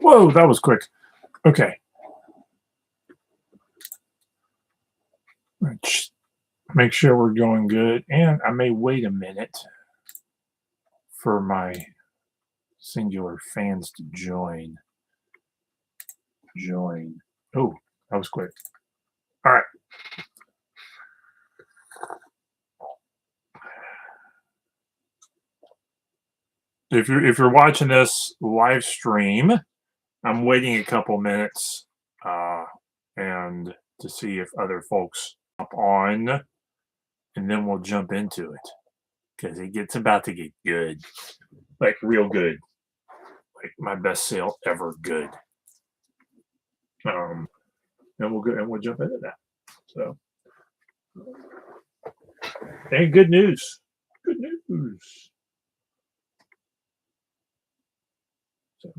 Whoa, that was quick. Okay. Let's make sure we're going good. And I may wait a minute for my singular fans to join. Oh, that was quick. All right. If you're watching this live stream, I'm waiting a couple minutes and to see if other folks hop on, and then we'll jump into it because it gets about to get good, like real good, like my best sale ever good. And we'll jump into that. So, and good news. So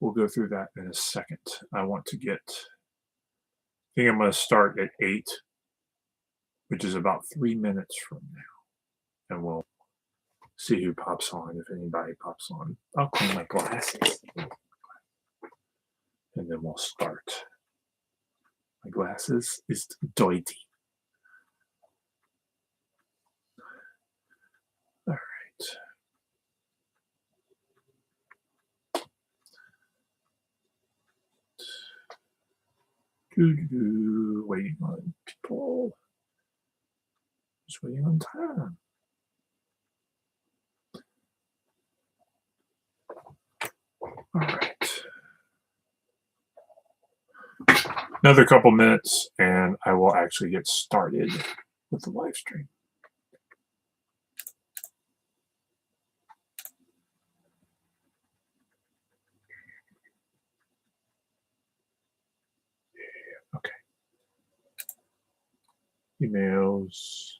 we'll go through that in a second. I think I'm going to start at 8, which is about 3 minutes from now. And we'll see who pops on, if anybody pops on. I'll clean my glasses. And then we'll start. My glasses is dirty. All right. Waiting on people. Just waiting on time. All right. Another couple minutes, and I will actually get started with the live stream. Okay. Emails.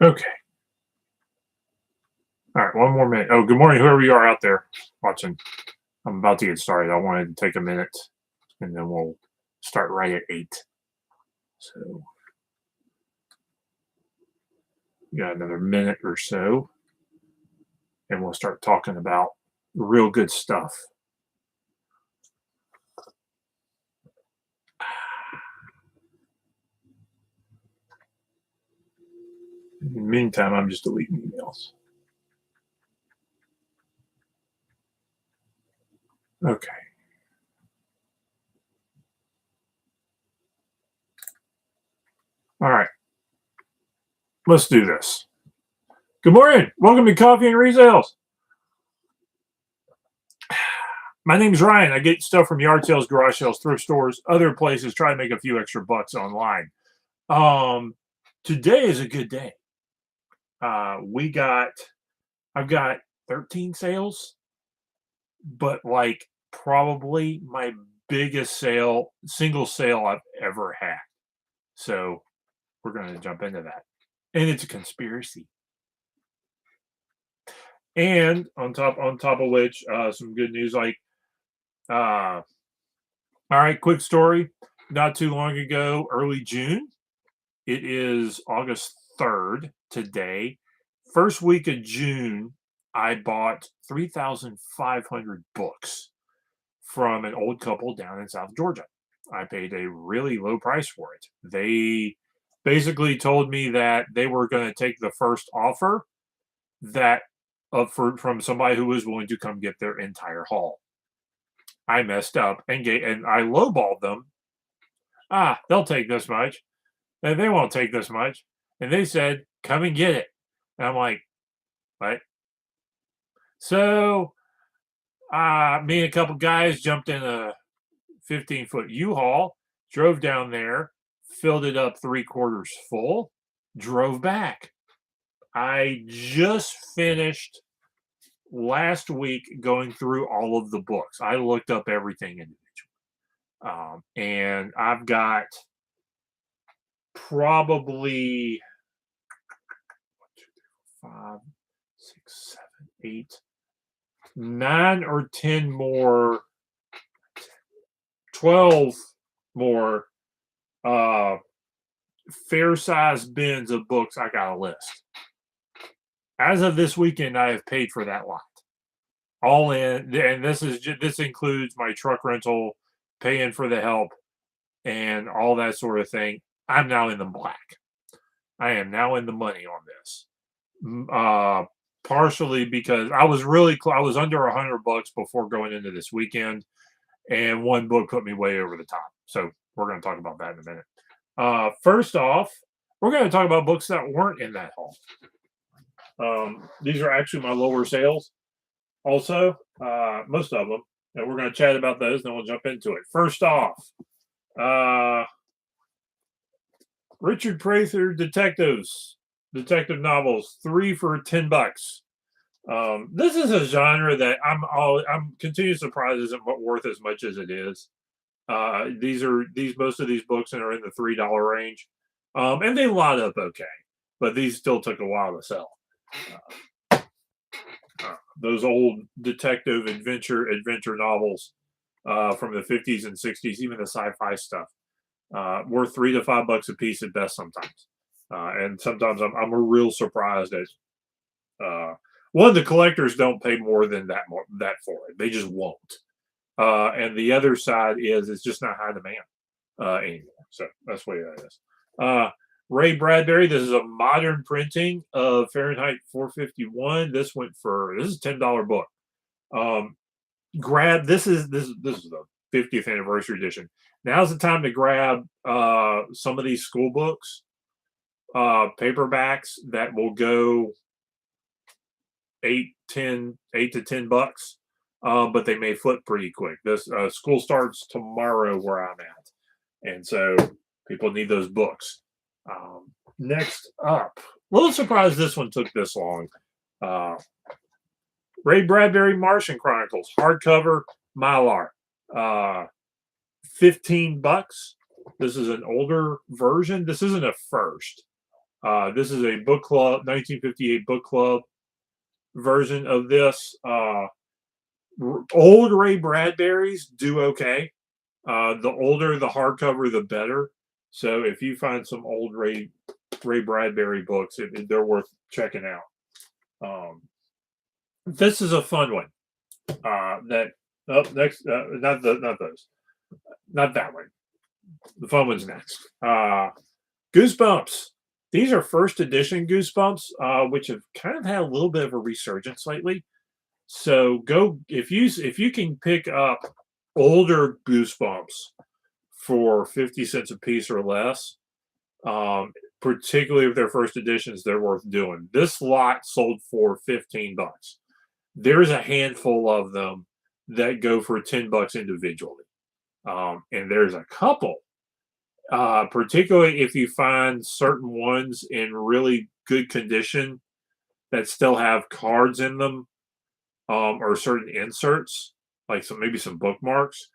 Okay. All right, one more minute. Oh, good morning, whoever you are out there watching. I'm about to get started. I wanted to take a minute, and then we'll start right at 8. So, we got another minute or so, and we'll start talking about real good stuff. In the meantime, I'm just deleting emails. Okay. All right. Let's do this. Good morning. Welcome to Coffee and Resales. My name's Ryan. I get stuff from yard sales, garage sales, thrift stores, other places, try to make a few extra bucks online. Today is a good day. I've got 13 sales, but like probably my biggest single sale I've ever had. So we're going to jump into that. And it's a conspiracy. And on top of which, some good news, all right, quick story. Not too long ago, early June, it is August 3rd today. First week of June, I bought 3,500 books from an old couple down in South Georgia. I paid a really low price for it. They basically told me that they were going to take the first offer from somebody who was willing to come get their entire haul. I messed up and I lowballed them. They'll take this much. And they won't take this much. And they said, come and get it. And I'm like, what? So me and a couple guys jumped in a 15-foot U-Haul, drove down there, filled it up 3/4 full, drove back. I just finished last week going through all of the books. I looked up everything individually. And I've got probably 5, 6, 7, 8, 9 or 10 more, 12 more fair sized bins of books I got a list. As of this weekend, I have paid for that lot. All in, and this includes my truck rental, paying for the help, and all that sort of thing. I'm now in the black. I am now in the money on this. Partially because I was I was under $100 before going into this weekend, and one book put me way over the top. So we're going to talk about that in a minute. First off, we're going to talk about books that weren't in that haul. These are actually my lower sales. Also, most of them, and we're going to chat about those. Then we'll jump into it. First off, Richard Prather detective novels, 3 for $10. This is a genre that I'm continually surprised isn't worth as much as it is. Most of these books are in the $3 range, and they lot up okay, but these still took a while to sell. Those old detective adventure novels from the 50s and 60s, even the sci-fi stuff, worth $3 to $5 a piece at best sometimes. And sometimes I'm real surprised at one, the collectors don't pay more than that for it. They just won't. And the other side is it's just not high demand anymore. So that's the way that is. Ray Bradbury, this is a modern printing of Fahrenheit 451. This is a $10 book. This is the 50th anniversary edition. Now's the time to grab some of these school books, paperbacks that will go $8 to $10, but they may flip pretty quick. This school starts tomorrow where I'm at, and so people need those books. Next up, a little surprised this one took this long. Ray Bradbury Martian Chronicles, hardcover, Mylar, $15. This is an older version. This isn't a first. This is a book club, 1958 book club version of this. Old Ray Bradbury's do okay. The older the hardcover, the better. So if you find some old Ray Bradbury books, they're worth checking out. This is a fun one. Not those, not that one. The fun one's next. Goosebumps. These are first edition Goosebumps, which have kind of had a little bit of a resurgence lately. So if you can pick up older Goosebumps for 50 cents a piece or less, particularly if they're first editions, they're worth doing. This lot sold for $15. There's a handful of them that go for $10 individually, and there's a couple. Particularly if you find certain ones in really good condition that still have cards in them, or certain inserts, like maybe some bookmarks,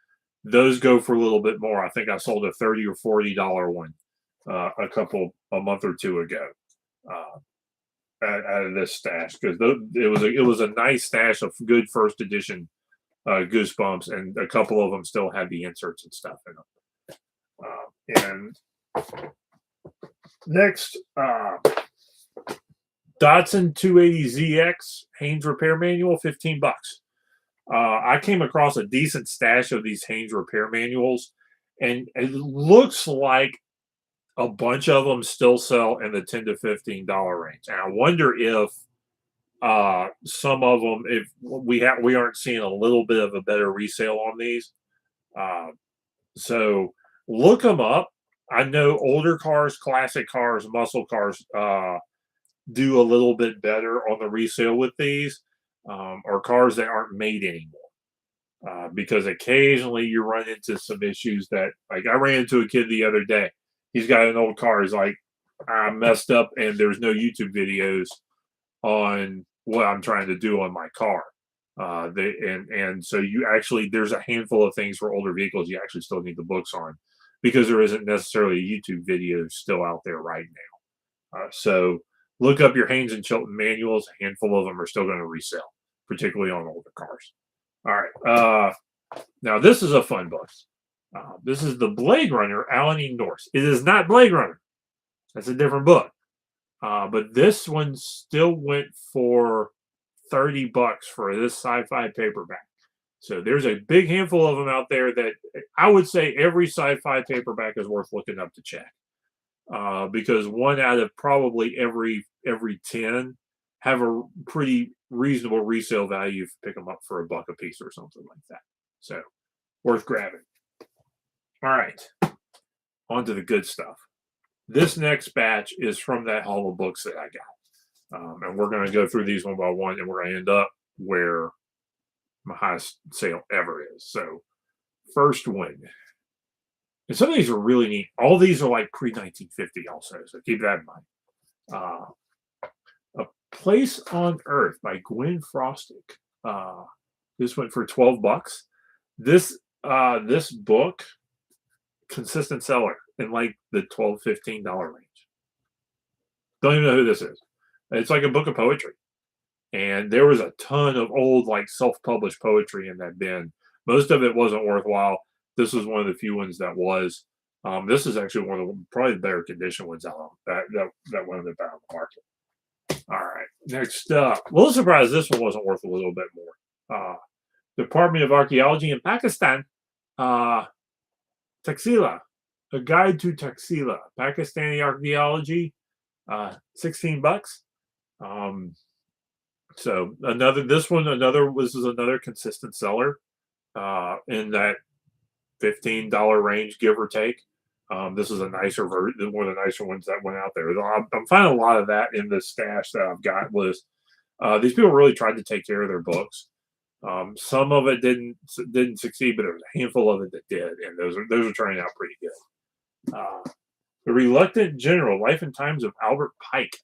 those go for a little bit more. I think I sold a $30 or $40 one a month or two ago out of this stash, because it was a nice stash of good first edition Goosebumps, and a couple of them still had the inserts and stuff in them. And next, Datsun 280ZX Haynes repair manual, $15. I came across a decent stash of these Haynes repair manuals, and it looks like a bunch of them still sell in the $10 to $15 range. And I wonder if some of them, if we aren't seeing a little bit of a better resale on these. So look them up. I know older cars, classic cars, muscle cars do a little bit better on the resale with these, or cars that aren't made anymore. because occasionally you run into some issues that, like, I ran into a kid the other day. He's got an old car. He's like, I messed up and there's no YouTube videos on what I'm trying to do on my car. And so you actually, there's a handful of things for older vehicles you actually still need the books on, because there isn't necessarily a YouTube video still out there right now. So look up your Haynes and Chilton manuals. A handful of them are still going to resell, particularly on older cars. All right. Now this is a fun book. This is the Blade Runner, Alan E. Norse. It is not Blade Runner. That's a different book. But this one still went for $30 for this sci-fi paperback. So there's a big handful of them out there that I would say every sci-fi paperback is worth looking up to check. Because one out of probably every 10 have a pretty reasonable resale value if you pick them up for $1 a piece or something like that. So worth grabbing. All right, on to the good stuff. This next batch is from that haul of books that I got. And we're going to go through these one by one, and we're going to end up where my highest sale ever is. So first one. And some of these are really neat. All these are like pre-1950 also, so keep that in mind. A Place on Earth by Gwen Frostic. This went for $12. This book, consistent seller in like the $12-15 range. Don't even know who this is. It's like a book of poetry. And there was a ton of old, like, self-published poetry in that bin. Most of it wasn't worthwhile. This was one of the few ones that was. This is actually one of the probably the better condition ones out that one of the better on the market. All right, next up. A little surprised this one wasn't worth a little bit more. Department of Archaeology in Pakistan. Taxila, A Guide to Taxila, Pakistani Archaeology. $16. So this is another consistent seller in that $15 range, give or take. This is a nicer version, one of the nicer ones that went out there. I'm finding a lot of that in the stash that I've got list. These people really tried to take care of their books. Some of it didn't succeed, but there was a handful of it that did, and those are turning out pretty good. The Reluctant General, Life and Times of Albert Pike,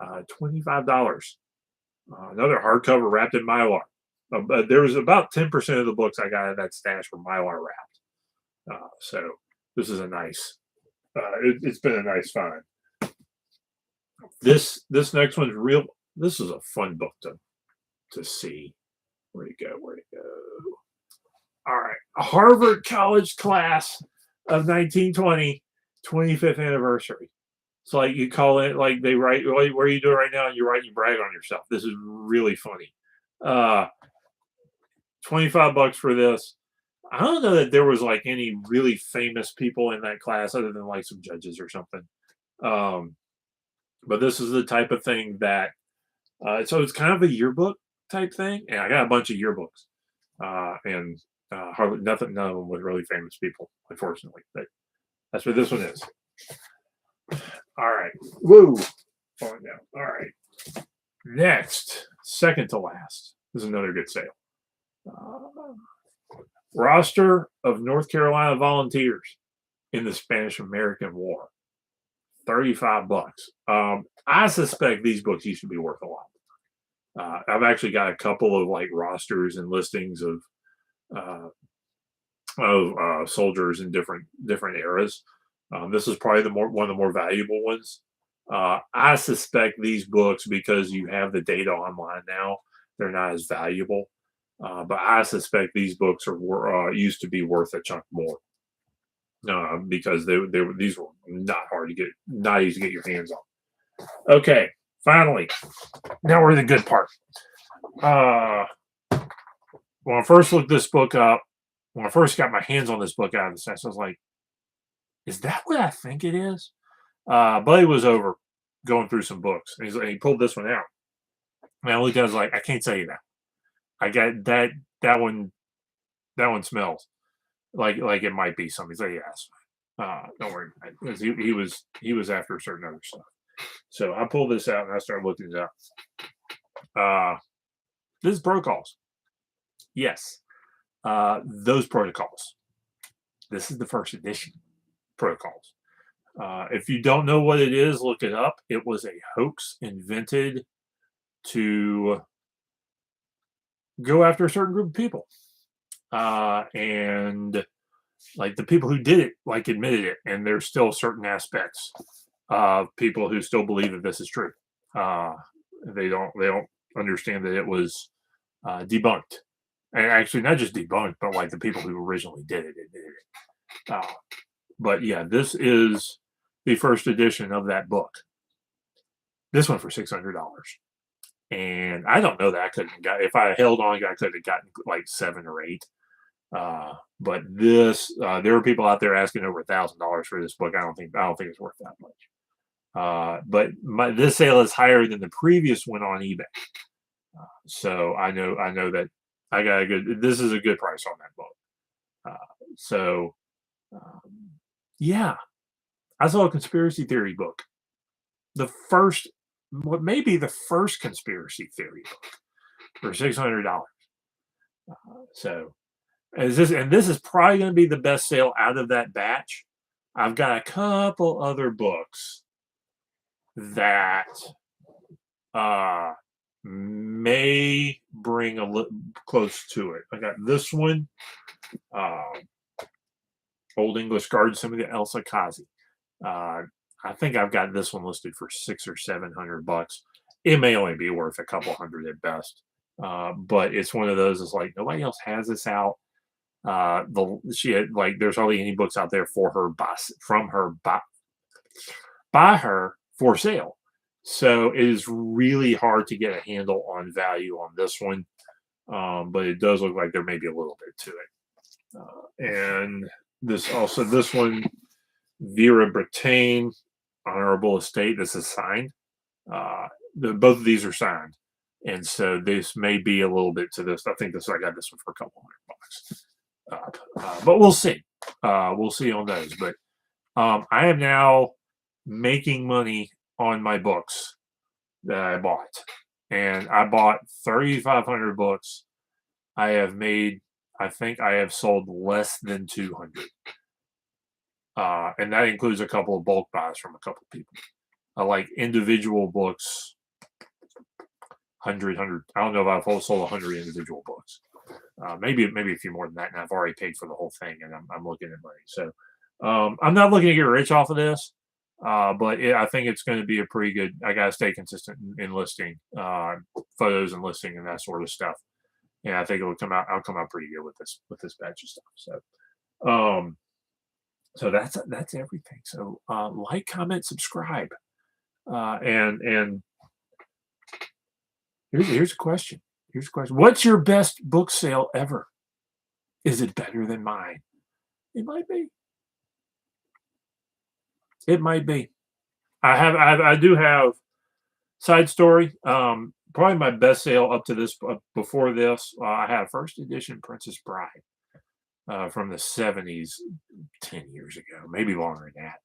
$25. Another hardcover wrapped in Mylar. There was about 10% of the books I got in that stash were Mylar wrapped. So this is a nice. It's been a nice find. This next one's real. This is a fun book to see. Where'd it go? All right, a Harvard College Class of 1920, 25th anniversary. It's like you call it, like they write, what are you doing right now? And you brag on yourself. This is really funny. $25 for this. I don't know that there was like any really famous people in that class other than like some judges or something. But this is the type of thing that, so it's kind of a yearbook type thing. And I got a bunch of yearbooks. And hardly none of them with really famous people, unfortunately. But that's what this one is. All right. Woo. Falling down. All right. Next, second to last, is another good sale. Roster of North Carolina volunteers in the Spanish-American War. $35. I suspect these books used to be worth a lot. I've actually got a couple of like rosters and listings of soldiers in different eras. This is probably one of the more valuable ones. I suspect these books, because you have the data online now, they're not as valuable. But I suspect these books used to be worth a chunk more, because these were not easy to get your hands on. Okay, finally, now we're in the good part. When I first looked this book up, when I first got my hands on this book out of the sense, I was like, is that what I think it is? Buddy was over going through some books, and he pulled this one out. And I looked at it, I was like, I can't tell you that. I got that one. That one smells like it might be something. He's like, yes. Don't worry about it. Because he was after certain other stuff. So I pulled this out and I started looking it up. This is protocols. Yes. those protocols. This is the first edition protocols. If you don't know what it is, look it up. It was a hoax invented to go after a certain group of people. And like the people who did it, like admitted it, and there's still certain aspects of people who still believe that this is true. Uh, they don't understand that it was debunked, and actually not just debunked, but like the people who originally did it admitted it. But yeah, this is the first edition of that book. This one for $600. And I don't know that I couldn't got if I held on, I could have gotten like 7 or 8. But this, there are people out there asking over $1,000 for this book. I don't think it's worth that much. But this sale is higher than the previous one on eBay. So I know that I got a good. This is a good price on that book. So yeah, I saw a conspiracy theory book. The first, what may be the first conspiracy theory book for $600. So this is probably going to be the best sale out of that batch. I've got a couple other books that may bring a little close to it. I got this one, uh, Old English Garden, some of the Elsa Kazi. I think I've got this one listed for 600 or 700 bucks. It may only be worth a couple hundred at best. But it's one of those. It's like nobody else has this out. She had like there's hardly any books out there for her by her for sale. So it is really hard to get a handle on value on this one. But it does look like there may be a little bit to it. And this one, Vera Brittain, Honorable Estate. This is signed. Both of these are signed, and so this may be a little bit to this. I think I got this one for a couple $100. But we'll see. We'll see on those. But I am now making money on my books that I bought, and I bought 3,500 books. I think I have sold less than 200. And that includes a couple of bulk buys from a couple of people. Like individual books, 100. I don't know if I've sold 100 individual books. Maybe a few more than that, and I've already paid for the whole thing, and I'm looking at money. So I'm not looking to get rich off of this, but I think it's going to be a pretty good. I got to stay consistent in listing photos and listing and that sort of stuff. And I think it'll come out. I'll come out pretty good with this batch of stuff. So that's everything. So like, comment, subscribe, and here's a question. What's your best book sale ever? Is it better than mine? It might be. It might be. I do have side story. Probably my best sale up to this before this. I had a first edition Princess Bride from the 70s, 10 years ago, maybe longer than that.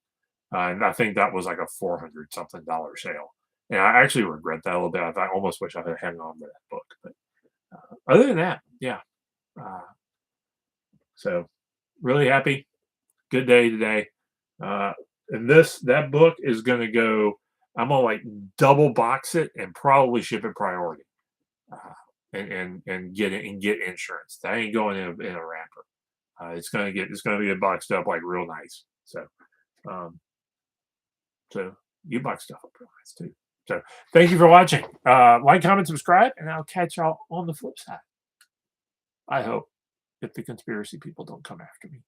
And I think that was like a $400 something sale. And I actually regret that a little bit. I almost wish I had hung on to that book. But other than that, yeah. So really happy. Good day today. And that book is going to go. I'm gonna like double box it and probably ship it priority, and get it and get insurance. That ain't going in a wrapper. It's gonna be boxed up like real nice. So, so you box stuff up real nice too. So thank you for watching. Like, comment, subscribe, and I'll catch y'all on the flip side. I hope, if the conspiracy people don't come after me.